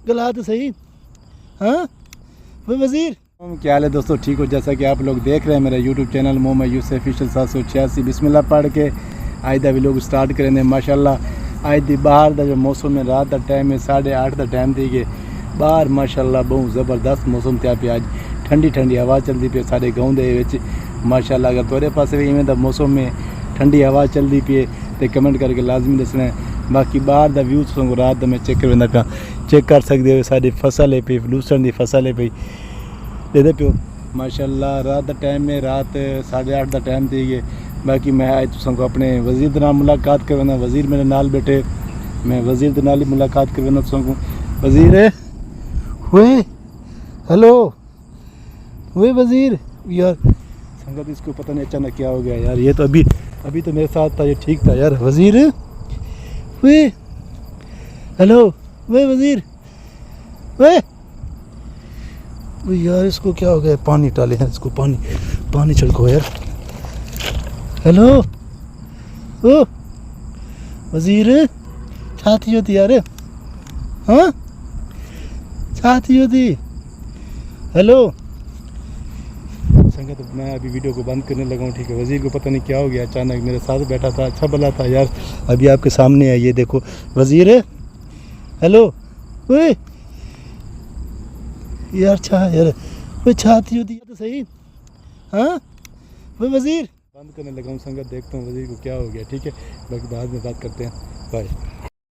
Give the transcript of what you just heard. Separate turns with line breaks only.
गला तो सही। हाँ वो वज़ीर
क्या हाल है दोस्तों, ठीक हो? जैसा कि आप लोग देख रहे हैं मेरा YouTube channel Mohammad Yusuf official 786 बिस्मिल्लाह पढ़ के आज दा व्लॉग स्टार्ट करेंगे। माशाल्लाह आज दी बाहर दा जो मौसम है, रात का टाइम है 8:30 का टाइम थी गए बाहर। माशाल्लाह बहुत ज़बरदस्त मौसम था पे। आज ठंडी ठंडी हवा चलती पे सारे गाँव दे माशाल्लाह। अगर थोड़े पास भी इवें दा मौसम में ठंडी हवा चलती पे तो कमेंट करके लाजमी दसना है। बाकी बाहर दा व्यू तुम रात दा मैं चेक करना पिया, चेक कर सकते हो। सारी फसल है पे, लूसन की फसल है पे दे पियो माशाल्लाह। रात का टाइम है, रात 8:30 का टाइम थी गए। बाकी मैं आज तुमको अपने वज़ीर के नाल मुलाकात करवाना। वज़ीर मेरे नाल बैठे, मैं वज़ीर के नाल ही मुलाकात करवाना तुमको। वज़ीर हुए, हेलो हुए वज़ीर। यार संगत इसको पता नहीं अचानक क्या हो गया यार। ये तो अभी तो मेरे साथ था, ये ठीक था यार। वज़ीर हुए, हेलो वे वज़ीर वे यार इसको क्या हो गया? पानी डाले हैं इसको, पानी छिड़को यार। हेलो ओ वज़ीर छाती होती यार। हाँ छाती होती। हेलो संगत मैं अभी वीडियो को बंद करने लगा हूँ, ठीक है। वज़ीर को पता नहीं क्या हो गया, अचानक मेरे साथ बैठा था, अच्छा भला था यार। अभी आपके सामने है, ये देखो वज़ीर। हेलो ओए यार छा यार वो छाती होती है तो सही। हाँ वो वज़ीर बंद करने लगा हूँ संगत, देखता हूँ वज़ीर को क्या हो गया, ठीक है। बाकी बाद में बात करते हैं, बाय।